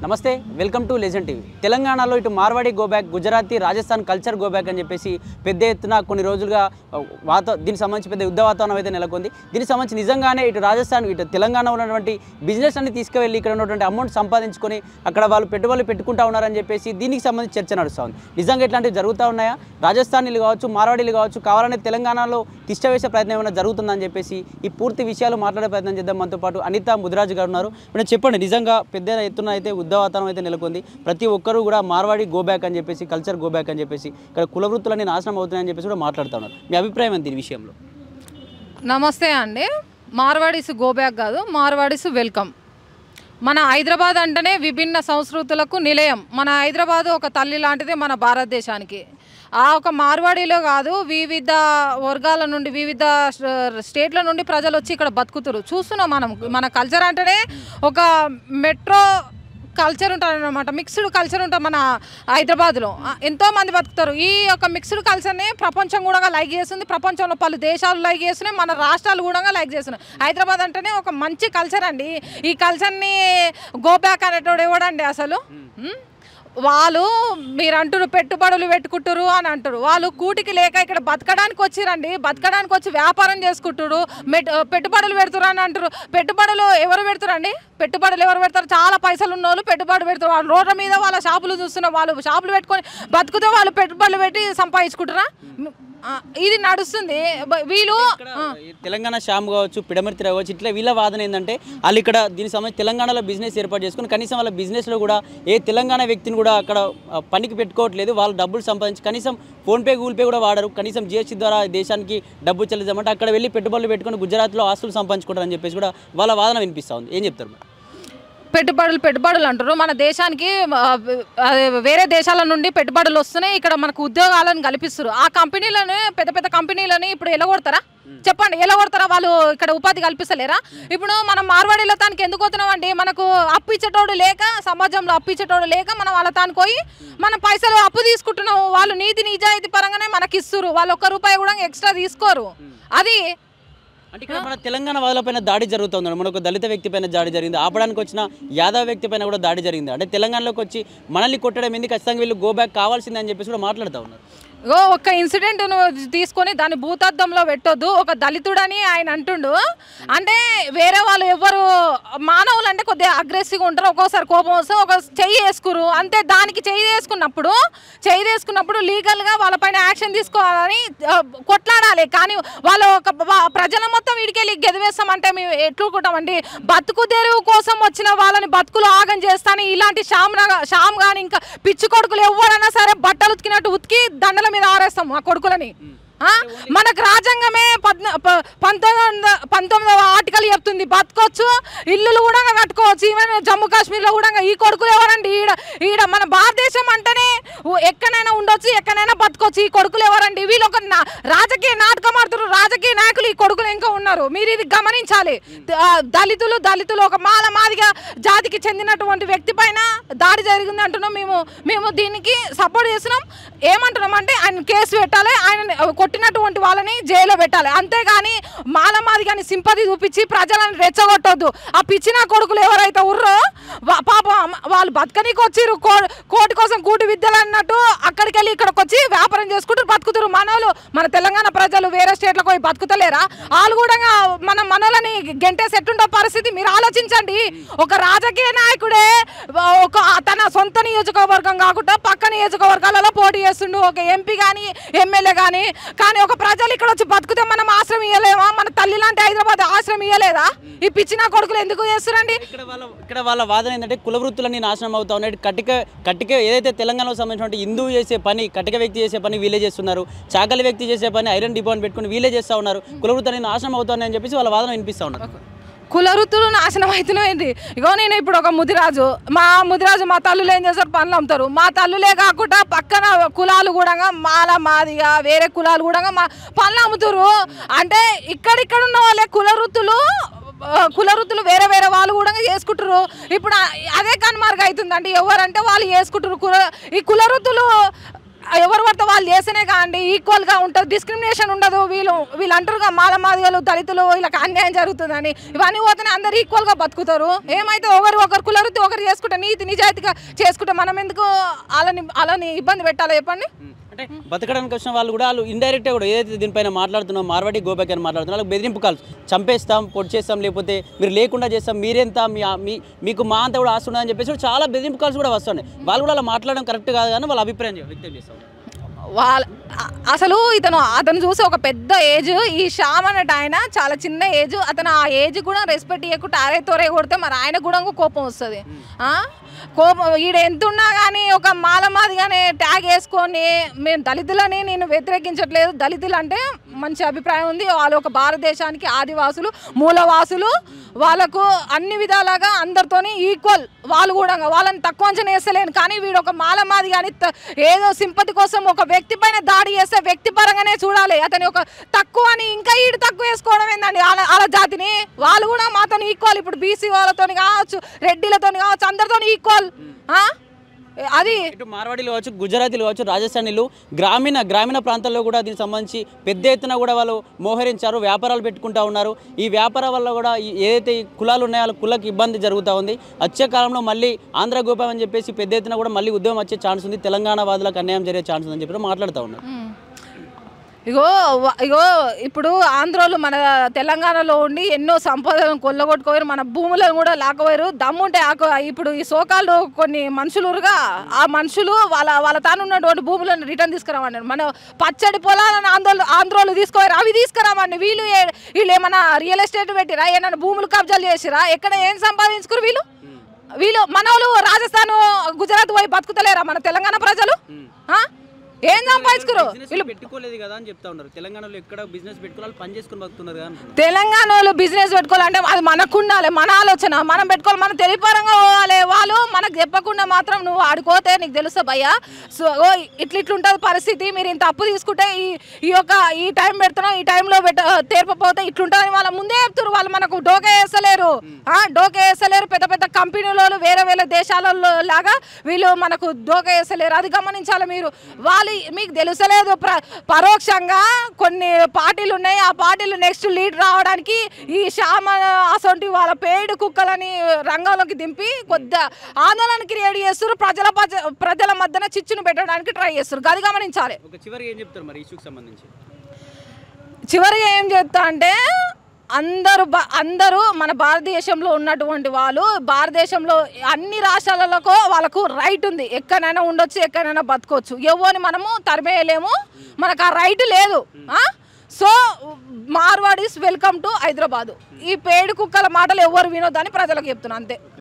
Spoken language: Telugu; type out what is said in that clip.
నమస్తే వెల్కమ్ టు లెజెండ్ టీవీ తెలంగాణలో ఇటు Marwadi go back Gujarati Rajasthan culture go back అని చెప్పేసి పెద్ద ఎత్తున కొన్ని రోజులుగా దీనికి సంబంధించి పెద్ద యుద్ధ వాతావరణం అయితే నెలకొంది దీనికి సంబంధించి నిజంగానే ఇటు రాజస్థాన్ ఇటు తెలంగాణ ఉన్నటువంటి బిజినెస్ అన్ని తీసుకువెళ్ళి ఇక్కడ ఉన్నటువంటి అమౌంట్ సంపాదించుకొని అక్కడ వాళ్ళు పెట్టుబడులు పెట్టుకుంటా ఉన్నారని చెప్పేసి దీనికి సంబంధించి చర్చ నడుస్తూ ఉంది నిజంగా ఇట్లాంటివి జరుగుతూ ఉన్నాయా రాజస్థానీలు కావచ్చు మార్వాడీలు కావచ్చు కావాలనే తెలంగాణలో తిష్టవేసే ప్రయత్నం ఏమైనా జరుగుతుందని చెప్పేసి ఈ పూర్తి విషయాలు మాట్లాడే ప్రయత్నం చేద్దాం మనతో పాటు అనిత ముదిరాజు గారు ఉన్నారు ఇప్పుడు చెప్పండి నిజంగా పెద్ద ఎత్తున అయితే యుద్ధ వాతావరణం అయితే నెలకొంది ప్రతి ఒక్కరు కూడా మార్వాడి గోబ్యాక్ అని చెప్పేసి కల్చర్ గోబ్యాక్ అని చెప్పేసి ఇక్కడ కుల వృత్తులన్నీ నాశనం అవుతున్నాయని చెప్పేసి కూడా మాట్లాడుతున్నారు మీ అభిప్రాయం ఏంటి ఈ విషయంలో నమస్తే అండి మార్వాడీస్ గోబ్యాక్ కాదు మార్వాడీస్ వెల్కమ్ మన హైదరాబాద్ అంటేనే విభిన్న సంస్కృతులకు నిలయం మన హైదరాబాద్ ఒక తల్లి లాంటిది మన భారతదేశానికి ఆ ఒక మార్వాడీలో కాదు వివిధ వర్గాల నుండి వివిధ స్టేట్ల నుండి ప్రజలు వచ్చి ఇక్కడ బతుకుతారు చూస్తున్నాం మనం మన కల్చర్ అంటేనే ఒక మెట్రో కల్చర్ ఉంటుంది అనమాట మిక్స్డ్ కల్చర్ ఉంటుంది మన హైదరాబాద్లో ఎంతోమంది బతుకుతారు ఈ యొక్క మిక్స్డ్ కల్చర్ని ప్రపంచం కూడా లైక్ చేస్తుంది ప్రపంచంలో పలు దేశాలు లైక్ చేస్తున్నాయి మన రాష్ట్రాలు కూడా లైక్ చేస్తున్నాయి హైదరాబాద్ అంటేనే ఒక మంచి కల్చర్ అండి ఈ కల్చర్ని గోబ్యాక్ అనేటోడు ఎవడండి అసలు వాళ్ళు మీరు అంటారు పెట్టుబడులు పెట్టుకుంటారు అని అంటారు వాళ్ళు కూటికి లేక ఇక్కడ బతకడానికి వచ్చిరండి బతకడానికి వచ్చి వ్యాపారం చేసుకుంటారు పెట్టుబడులు పెడతారు అని అంటారు పెట్టుబడులు ఎవరు పెడతారండి పెట్టుబడులు ఎవరు పెడతారు చాలా పైసలు ఉన్న వాళ్ళు పెట్టుబడులు పెడతారు వాళ్ళు రోడ్ల మీద వాళ్ళ షాపులు చూస్తున్న వాళ్ళు షాపులు పెట్టుకొని బతుకుతే వాళ్ళు పెట్టుబడులు పెట్టి సంపాదించుకుంటారా ఇది నడుస్తుంది వీళ్ళు తెలంగాణ శ్యామ్ కావచ్చు పిడమర్తి కావచ్చు ఇట్లా వీళ్ళ వాదన ఏంటంటే వాళ్ళు ఇక్కడ దీనికి సంబంధించి తెలంగాణలో బిజినెస్ ఏర్పాటు చేసుకుని కనీసం వాళ్ళ బిజినెస్లో కూడా ఏ తెలంగాణ వ్యక్తిని కూడా అక్కడ పనికి పెట్టుకోవట్లేదు వాళ్ళు డబ్బులు సంపాదించి కనీసం ఫోన్పే గూగుల్ పే కూడా వాడరు కనీసం జిఎస్టీ ద్వారా దేశానికి డబ్బు చెల్లిద్దామంటే అక్కడ వెళ్ళి పెట్టుబడులు పెట్టుకొని గుజరాత్లో ఆస్తులు సంపాదించుకుంటారని చెప్పేసి కూడా వాళ్ళ వాదన వినిపిస్తూ ఉంది ఏం చెప్తారు మరి పెట్టుబడులు అంటారు మన దేశానికి వేరే దేశాల నుండి పెట్టుబడులు వస్తున్నాయి ఇక్కడ మనకు ఉద్యోగాలను కల్పిస్తారు ఆ కంపెనీలను పెద్ద పెద్ద కంపెనీలని ఇప్పుడు ఎలగొడతారా చెప్పండి ఎలగొడతారా వాళ్ళు ఇక్కడ ఉపాధి కల్పిస్తలేరా ఇప్పుడు మనం మార్వాడీలో తానికి ఎందుకు పోతున్నాం అండి మనకు అప్పు ఇచ్చేటోడు లేక సమాజంలో అప్పు ఇచ్చేటోడు లేక మనం వాళ్ళ తానికి పోయి మనం పైసలు అప్పు తీసుకుంటున్నాం వాళ్ళు నీతి నిజాయితీ పరంగానే మనకి ఇస్తారు వాళ్ళు ₹1 కూడా ఎక్స్ట్రా తీసుకోరు అది అంటే ఇక్కడ మన తెలంగాణ వాళ్ళపైన దాడి జరుగుతుంది మనకు దళిత వ్యక్తి పైన దాడి జరిగింది ఆపడానికి వచ్చిన యాదవ్ వ్యక్తి పైన కూడా దాడి జరిగింది అంటే తెలంగాణలోకి వచ్చి మనల్ని కొట్టడం ఎందుకు ఖచ్చితంగా వీళ్ళు గోబ్యాక్ కావాల్సిందే అని చెప్పేసి కూడా మాట్లాడుతూ ఉన్నారు ఒక్క ఇన్సిడెంట్ను తీసుకొని దాన్ని భూతద్దంలో పెట్టొద్దు ఒక దళితుడని ఆయన అంటుండు అంటే వేరే వాళ్ళు ఎవరు మానవులు అంటే కొద్దిగా అగ్రెసివ్గా ఉంటారు ఒక్కోసారి కోపం వస్తే ఒక చెయ్యి వేసుకురు అంతే దానికి చెయ్యి వేసుకున్నప్పుడు లీగల్గా వాళ్ళపైన యాక్షన్ తీసుకోవాలని కొట్లాడాలి కానీ వాళ్ళు ఒక ప్రజల మొత్తం వీడికెళ్ళి గెదివేస్తామంటే మేము ఎట్లుకుంటామండి బతుకు తెరువు కోసం వచ్చిన వాళ్ళని బతుకులు ఆగం చేస్తాను ఇలాంటి షామ్ కానీ ఇంకా పిచ్చి కొడుకులు ఎవరైనా సరే బట్టలు ఉతికినట్టు ఉతికి దండల మీద ఆరేస్తాం ఆ కొడుకులని మనకు రాజ్యాంగమే 19వ ఆర్టికల్ చెప్తుంది బతకొచ్చు ఇల్లులు కూడా కట్టుకోవచ్చు ఈవెన్ జమ్మూ కాశ్మీర్లో కూడా ఈ కొడుకులు ఎవరండి ఈడ మన భారతదేశం అంటేనే ఎక్కడైనా ఉండొచ్చు ఎక్కడైనా బతకొచ్చు ఈ కొడుకులు ఎవరండి వీళ్ళు ఒక రాజకీయ నాటకం ఆడుతున్నారు రాజకీయ నాయకులు ఈ కొడుకులు ఇంకా ఉన్నారు మీరు ఇది గమనించాలి దళితులు ఒక మాదిగా జాతికి చెందినటువంటి వ్యక్తి పైన దాడి జరిగింది అంటున్నాం మేము దీనికి సపోర్ట్ చేస్తున్నాం ఏమంటున్నాం అంటే ఆయన కేసు పెట్టాలి ఆయన కొట్టినటువంటి వాళ్ళని జైల్లో పెట్టాలి అంతేగాని మాది కానీ సింపతి చూపించి ప్రజలను రెచ్చగొట్టొద్దు ఆ పిచ్చిన కొడుకులు ఎవరైతే ఉర్రో పాపం వాళ్ళు బతకనీకి వచ్చిర్రు కోటి కోసం కూటి విద్యలు అన్నట్టు అక్కడికి వెళ్ళి ఇక్కడికి వచ్చి వ్యాపారం చేసుకుంటూ బతుకుతారు మన తెలంగాణ ప్రజలు వేరే స్టేట్లకు పోయి బతుకుతలేరా వాళ్ళు కూడా మన మనోళ్ళని గెంటేసి ఎట్టుండో పరిస్థితి మీరు ఆలోచించండి ఒక రాజకీయ నాయకుడే ఒక తన సొంత నియోజకవర్గం కాకుండా పక్క నియోజకవర్గాలలో పోటీ చేస్తుండు ఒక ఎంపీ కానీ ఎమ్మెల్యే కానీ ఒక ప్రజలు ఇక్కడ వచ్చి బతుకుతే మనం ఆశ్రమం ఇవ్వలేమా మన తల్లి లాంటి హైదరాబాద్ ఆశ్రమం ఇవ్వలేదా ఈ పిచ్చిన కొడుకులు ఎందుకు చేస్తారండి ఇక్కడ వాళ్ళ వాదన ఏంటంటే కుల వృత్తులన్నీ నాశనం అవుతా ఉన్నాయి కట్టిక ఏదైతే తెలంగాణలో సంబంధించిన హిందువు చేసే పని కట్టిక వ్యక్తి చేసే పని వీళ్ళే చేస్తున్నారు చాకలి వ్యక్తి చేసే పని ఐరన్ డిపోని పెట్టుకుని వీళ్ళే చేస్తూ ఉన్నారు కుల వృత్తులన్నీ నాశనం అవుతున్నాయని చెప్పేసి వాళ్ళ వాదన వినిపిస్తూ ఉన్నారు కుల వృత్తులు నాశనం అవుతున్నాయింది ఇగో నేను ఇప్పుడు ఒక ముదిరాజు మా తల్లులు ఏం చేస్తారు పనులు అమ్ముతారు మా తల్లులే కాకుండా పక్కన కులాలు కూడా మాదిగా వేరే కులాలు కూడా పనులు అమ్ముతారు అంటే ఇక్కడ ఉన్న వాళ్ళే కుల వృత్తులు వేరే వాళ్ళు కూడా చేసుకుంటారు ఇప్పుడు అదే కనుమరుగు అవుతుందండి ఎవరంటే వాళ్ళు చేసుకుంటారు ఈ కుల వృత్తులు ఎవరు పడితే వాళ్ళు చేస్తేనే కాండి ఈక్వల్గా ఉంటుంది, డిస్క్రిమినేషన్ ఉండదు. వీళ్ళు అంటారుగా మాలమాదిగలు దళితులు వీళ్ళకి అన్యాయం జరుగుతుందని, ఇవన్నీ పోతేనే అందరు ఈక్వల్గా బతుకుతారు. ఏమైతే ఒకరు కులవృత్తి ఒకరు చేసుకుంటే నీతి నిజాయితీగా చేసుకుంటే మనం ఎందుకు అలాని ఇబ్బంది పెట్టాలి చెప్పండి. అంటే బతకడానికి వచ్చిన వాళ్ళు కూడా వాళ్ళు ఇండైరెక్ట్గా కూడా ఏదైతే దీనిపైన మాట్లాడుతున్నాం మార్వాడి గోబ్యాక్ అని మాట్లాడుతున్నారు, వాళ్ళకి బెదిరింపు కాల్స్, చంపేస్తాం పొడి చేస్తాం లేకపోతే మీరు లేకుండా చేస్తాం మీరెంత మీకు మా అంతా కూడా ఆస్తుందని అని చెప్పేసి చాలా బెదిరింపు కాల్స్ కూడా వస్తున్నాయి. వాళ్ళు కూడా అలా మాట్లాడడం కరెక్ట్ కాదు కానీ వాళ్ళ అభిప్రాయం వ్యక్తం చేస్తాం. అసలు అతను చూసి ఒక పెద్ద ఏజ్, ఈ శ్యామ్ అన్నట్టు ఆయన చాలా చిన్న ఏజ్, అతను ఆ ఏజ్ కూడా రెస్పెక్ట్ ఇవ్వకుండా అరే తోరే కొడితే మరి ఆయన కూడా కోపం వస్తుంది. కోపం ఈడ ఎంత ఉన్నా కానీ ఒక మాలమాదిగానే ట్యాగ్ వేసుకొని మేము దళితులని నేను వ్యతిరేకించట్లేదు, దళితులు అంటే మంచి అభిప్రాయం ఉంది, వాళ్ళు ఒక భారతదేశానికి ఆదివాసులు మూలవాసులు, వాళ్ళకు అన్ని విధాలుగా అందరితోని ఈక్వల్, వాళ్ళు కూడా వాళ్ళని తక్కువ అంచనా వేస్తలేను. కానీ వీడు ఒక మాలమాది కానీ ఏదో సింపతి కోసం ఒక వ్యక్తి పైన దాడి చేస్తే వ్యక్తి పరంగానే చూడాలి, అతని ఒక తక్కువ అని ఇంకా ఈడు తక్కువ వేసుకోవడం ఏందండి వాళ్ళ జాతిని. వాళ్ళు కూడా మాతో ఈక్వల్, ఇప్పుడు బీసీ వాళ్ళతో కావచ్చు రెడ్డిలతో కావచ్చు అందరితో ఈక్వల్. అది ఇటు మార్వాడీలు కావచ్చు గుజరాతీలు కావచ్చు రాజస్థానీలు గ్రామీణ ప్రాంతాల్లో కూడా దీనికి సంబంధించి పెద్ద ఎత్తున కూడా వాళ్ళు మోహరించారు, వ్యాపారాలు పెట్టుకుంటూ ఉన్నారు. ఈ వ్యాపారం వల్ల కూడా ఏదైతే ఈ కులాలు ఉన్నాయో కులకు ఇబ్బంది జరుగుతూ ఉంది. వచ్చే కాలంలో మళ్ళీ ఆంధ్ర గోపాం అని చెప్పేసి పెద్ద ఎత్తున కూడా మళ్ళీ ఉద్యమం వచ్చే ఛాన్స్ ఉంది, తెలంగాణ వాదులకు అన్యాయం జరిగే ఛాన్స్ ఉందని చెప్పి మాట్లాడుతూ ఉన్నారు. ఇగో ఇప్పుడు ఆంధ్రోలు మన తెలంగాణలో ఉండి ఎన్నో సంపదలను కొల్లగొట్టుకోరు, మన భూములను కూడా లాక్కోరు, దమ్ముంటే ఇప్పుడు ఈ సోకాలు కొన్ని మనుషులుగా ఆ మనుషులు వాళ్ళ తానున్నటువంటి భూములను రిటర్న్ తీసుకురామన్నారు. మన పచ్చడి పొలాలను ఆంధ్రోలు తీసుకోరు, అవి తీసుకురామండి. వీళ్ళు ఏమన్నా రియల్ ఎస్టేట్ పెట్టిరా, ఏమన్నా భూములు కబ్జాలు చేసిరా, ఎక్కడ ఏం సంపాదించుకురు వీళ్ళు మన వాళ్ళు రాజస్థాన్ గుజరాత్ పోయి బతుకుతలేరా మన తెలంగాణ ప్రజలు? ఏం సంపాదించుకురు పెట్టుకోలేదు కదా అని చెప్తా ఉన్నారు. తెలంగాణలో ఎక్కడ బిజినెస్ పెట్టుకోవాలి పని చేసుకుని బతుకుతున్నారు కదా. తెలంగాణలో బిజినెస్ పెట్టుకోవాలంటే అది మనకు ఉండాలి, మన ఆలోచన మనం పెట్టుకోవాలి, మనం తెలియపరంగా పోవాలి. వాళ్ళు మనకు చెప్పకుండా మాత్రం నువ్వు ఆడుకోతే నీకు తెలుస్తా భయ్యా, సో ఇట్లుంటుంది పరిస్థితి, మీరు ఇంత అప్పు తీసుకుంటే ఈ టైం పెడుతున్నాం, ఈ టైంలో తీర్పపోతే ఇట్లుంటుందని వాళ్ళ ముందే చెప్తారు. వాళ్ళు మనకు డోకే వేస్తలేరు, పెద్ద పెద్ద కంపెనీలలో వేరే దేశాలలో లాగా వీళ్ళు మనకు డోకే వేస్తలేరు, అది గమనించాలి మీరు. వాళ్ళు మీకు తెలుసలేదు పరోక్షంగా కొన్ని పార్టీలు ఉన్నాయి, ఆ పార్టీలు నెక్స్ట్ లీడ్ రావడానికి ఈ శ్యామ అసొంటి వాళ్ళ పేడు కుక్కలని రంగంలోకి దింపి కొద్దిగా ఆందోళన క్రియేట్ చేస్తారు, ప్రజల మధ్యన చిచ్చును పెట్టడానికి ట్రై చేస్తారు, అది గమనించాలి. చివరిగా ఏం చెప్తా అంటే అందరూ మన భారతదేశంలో ఉన్నటువంటి వాళ్ళు భారతదేశంలో అన్ని రాష్ట్రాలకు వాళ్ళకు రైట్ ఉంది, ఎక్కడైనా ఉండొచ్చు ఎక్కడైనా బతకొచ్చు, ఎవరిని మనము తరిమేయలేము, మనకు ఆ రైట్ లేదు. So Marwadis welcome to Hyderabad. ఈ పేడు కుక్కల మాటలు ఎవరు వినొద్దని ప్రజలకు చెప్తున్నా అంతే.